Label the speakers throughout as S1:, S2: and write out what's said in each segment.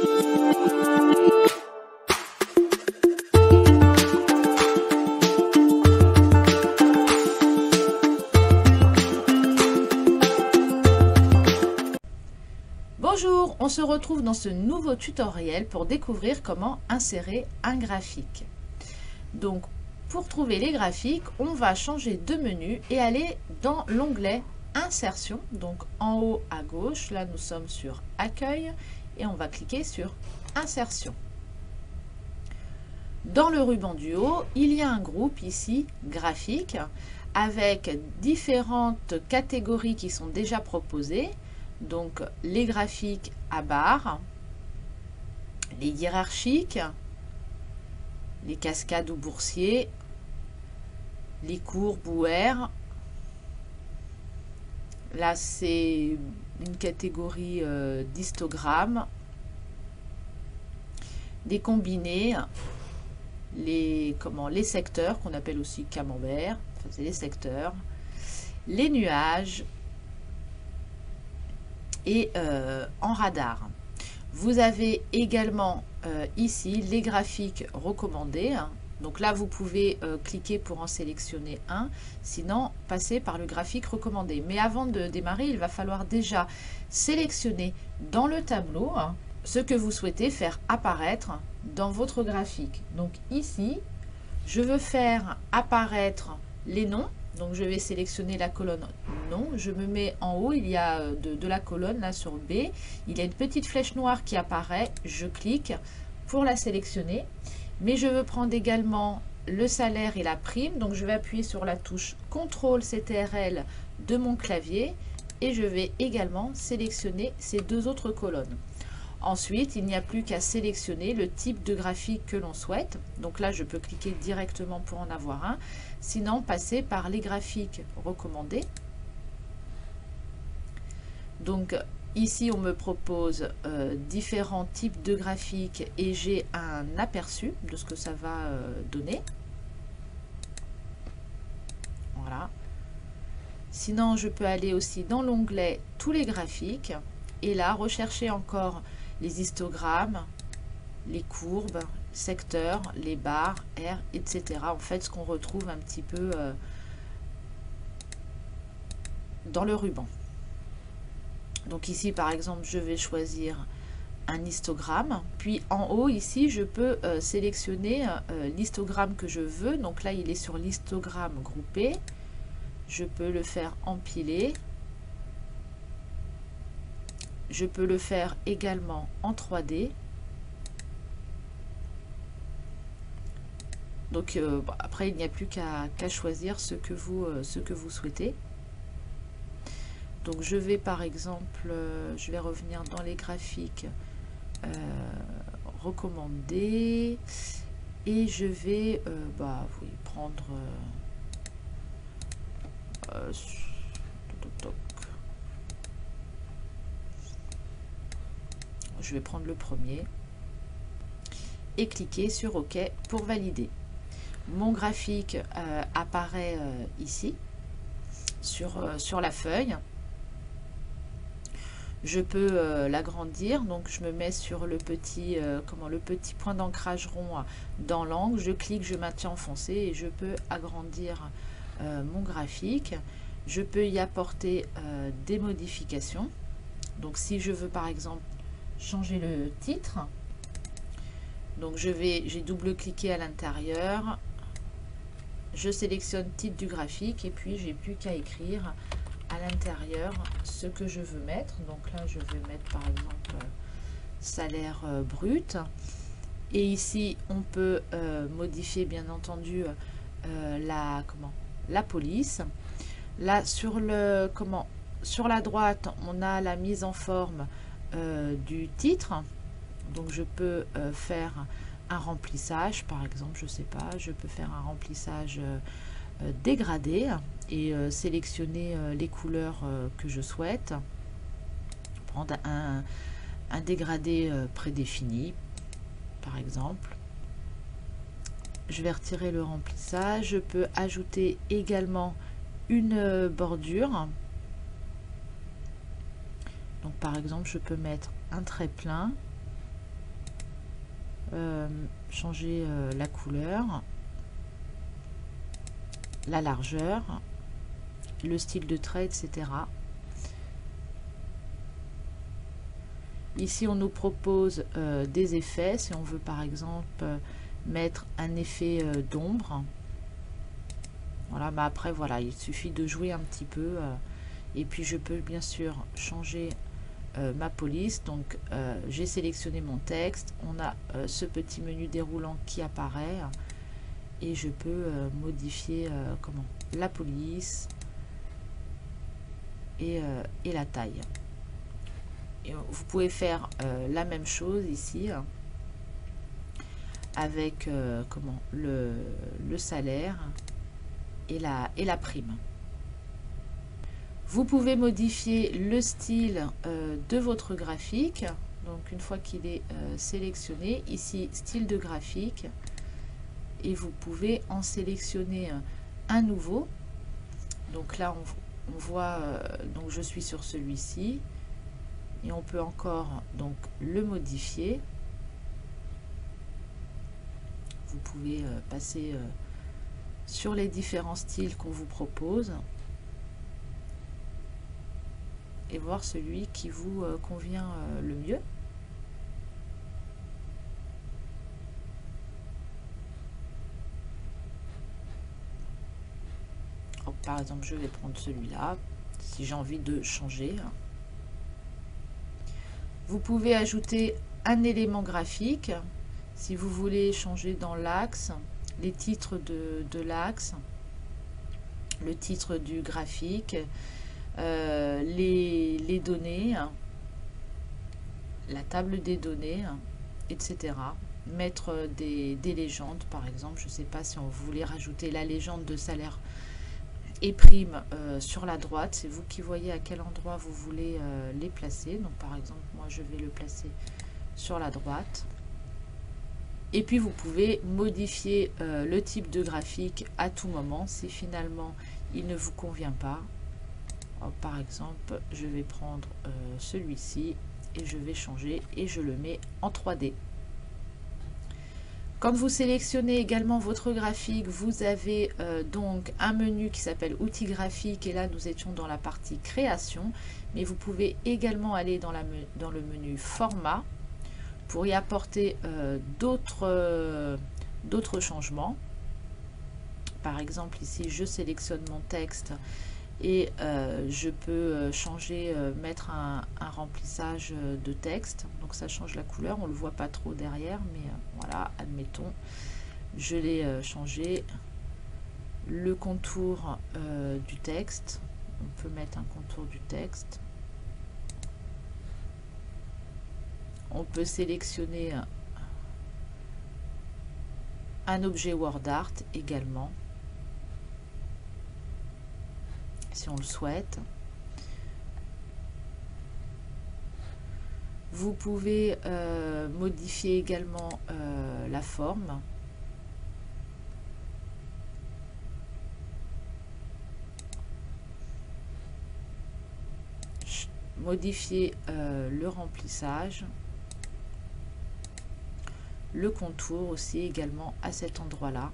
S1: Bonjour, on se retrouve dans ce nouveau tutoriel pour découvrir comment insérer un graphique. Donc, pour trouver les graphiques, on va changer de menu et aller dans l'onglet Insertion. Donc, en haut à gauche, là nous sommes sur Accueil et on va cliquer sur Insertion. Dans le ruban du haut, il y a un groupe ici, Graphiques, avec différentes catégories qui sont déjà proposées. Donc les graphiques à barres, les hiérarchiques, les cascades ou boursiers, les courbes ou R. Là c'est une catégorie d'histogrammes, des combinés, les secteurs qu'on appelle aussi camembert, enfin c'est les secteurs, les nuages, et en radar. Vous avez également ici les graphiques recommandés. Donc là, vous pouvez cliquer pour en sélectionner un, sinon passer par le graphique recommandé. Mais avant de démarrer, il va falloir déjà sélectionner dans le tableau ce que vous souhaitez faire apparaître dans votre graphique. Donc ici, je veux faire apparaître les noms. Donc je vais sélectionner la colonne nom, je me mets en haut, il y a de la colonne là sur B, il y a une petite flèche noire qui apparaît, je clique pour la sélectionner, mais je veux prendre également le salaire et la prime, donc je vais appuyer sur la touche CTRL CTRL de mon clavier et je vais également sélectionner ces deux autres colonnes. Ensuite, il n'y a plus qu'à sélectionner le type de graphique que l'on souhaite. Donc là, je peux cliquer directement pour en avoir un. Sinon, passer par les graphiques recommandés. Donc ici, on me propose différents types de graphiques et j'ai un aperçu de ce que ça va donner. Voilà. Sinon, je peux aller aussi dans l'onglet « Tous les graphiques » et là, rechercher encore les histogrammes, les courbes, secteurs, les barres, R, etc. En fait, ce qu'on retrouve un petit peu dans le ruban. Donc ici, par exemple, je vais choisir un histogramme. Puis en haut, ici, je peux sélectionner l'histogramme que je veux. Donc là, il est sur l'histogramme groupé. Je peux le faire empiler. Je peux le faire également en 3D. Donc après, il n'y a plus qu'à choisir ce que vous souhaitez. Donc je vais par exemple, je vais revenir dans les graphiques recommandés et je vais oui, prendre je vais prendre le premier et cliquer sur OK pour valider. Mon graphique apparaît ici sur la feuille. Je peux l'agrandir, donc je me mets sur le petit point d'ancrage rond dans l'angle, je clique, je maintiens enfoncé et je peux agrandir mon graphique. Je peux y apporter des modifications. Donc si je veux par exemple changer le titre, donc j'ai double-cliqué à l'intérieur, je sélectionne titre du graphique et puis j'ai plus qu'à écrire à l'intérieur ce que je veux mettre. Donc là je vais mettre par exemple salaire brut et ici on peut modifier bien entendu la police. Là sur la droite on a la mise en forme du titre, donc je peux faire un remplissage par exemple, je sais pas, je peux faire un remplissage dégradé et sélectionner les couleurs que je souhaite, prendre un dégradé prédéfini par exemple. Je vais retirer le remplissage, je peux ajouter également une bordure. Donc par exemple, je peux mettre un trait plein changer la couleur, la largeur, le style de trait, etc. Ici, on nous propose des effets. Si on veut par exemple mettre un effet d'ombre. Voilà, mais après, voilà, il suffit de jouer un petit peu. Et puis, je peux bien sûr changer ma police. Donc, j'ai sélectionné mon texte. On a ce petit menu déroulant qui apparaît. Et je peux modifier la police et la taille. Et vous pouvez faire la même chose ici avec le salaire et la prime. Vous pouvez modifier le style de votre graphique. Donc une fois qu'il est sélectionné, ici style de graphique, et vous pouvez en sélectionner un nouveau. Donc là on voit, donc je suis sur celui-ci. Et on peut encore donc le modifier. Vous pouvez passer sur les différents styles qu'on vous propose et voir celui qui vous convient le mieux. Donc, par exemple, je vais prendre celui-là si j'ai envie de changer. Vous pouvez ajouter un élément graphique si vous voulez changer dans l'axe, les titres de l'axe, le titre du graphique, les données, la table des données, etc. Mettre des légendes, par exemple. Je ne sais pas si on voulait rajouter la légende de salaire et prime sur la droite. C'est vous qui voyez à quel endroit vous voulez les placer. Donc par exemple, moi je vais le placer sur la droite. Et puis vous pouvez modifier le type de graphique à tout moment si finalement il ne vous convient pas. Alors, par exemple, je vais prendre celui-ci et je vais changer et je le mets en 3D. Quand vous sélectionnez également votre graphique, vous avez donc un menu qui s'appelle outils graphiques, et là nous étions dans la partie création, mais vous pouvez également aller dans le menu format pour y apporter d'autres changements. Par exemple ici je sélectionne mon texte et je peux changer, mettre un remplissage de texte. Donc ça change la couleur, on ne le voit pas trop derrière, mais voilà, admettons, je l'ai changé. Le contour du texte, on peut mettre un contour du texte. On peut sélectionner un objet WordArt également, si on le souhaite. Vous pouvez modifier également la forme. Modifier le remplissage. Le contour aussi également à cet endroit-là.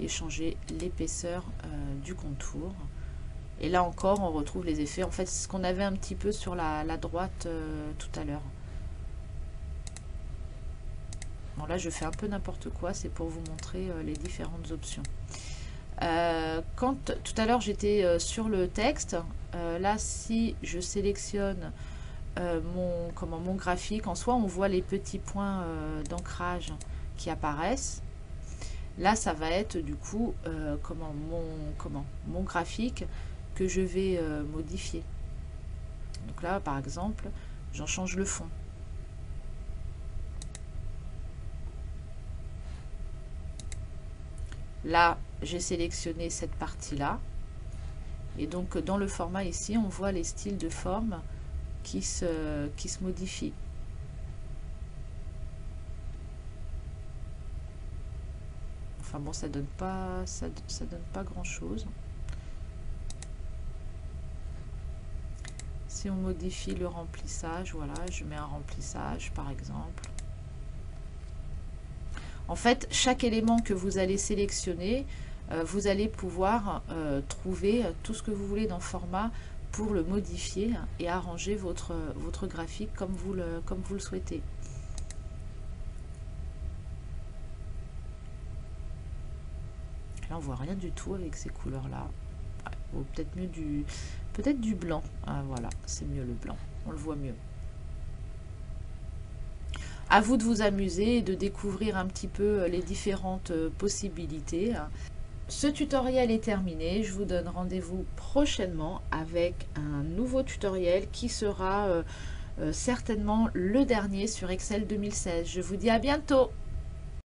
S1: Et changer l'épaisseur du contour. Et là encore, on retrouve les effets. En fait, c'est ce qu'on avait un petit peu sur la droite tout à l'heure. Bon, là, je fais un peu n'importe quoi. C'est pour vous montrer les différentes options. Quand tout à l'heure, j'étais sur le texte. Là, si je sélectionne mon graphique, en soi, on voit les petits points d'ancrage qui apparaissent. Là, ça va être du coup mon graphique que je vais modifier. Donc là, par exemple, j'en change le fond. Là, j'ai sélectionné cette partie-là. Et donc, dans le format ici, on voit les styles de forme qui se modifient. Enfin bon, ça donne pas grand chose. Si on modifie le remplissage, voilà, je mets un remplissage par exemple. En fait, chaque élément que vous allez sélectionner, vous allez pouvoir trouver tout ce que vous voulez dans Forma pour le modifier et arranger votre graphique comme vous le souhaitez. Là, on voit rien du tout avec ces couleurs-là. Ouais, peut-être mieux du blanc. Ah, voilà, c'est mieux le blanc. On le voit mieux. À vous de vous amuser et de découvrir un petit peu les différentes possibilités. Ce tutoriel est terminé. Je vous donne rendez-vous prochainement avec un nouveau tutoriel qui sera certainement le dernier sur Excel 2016. Je vous dis à bientôt!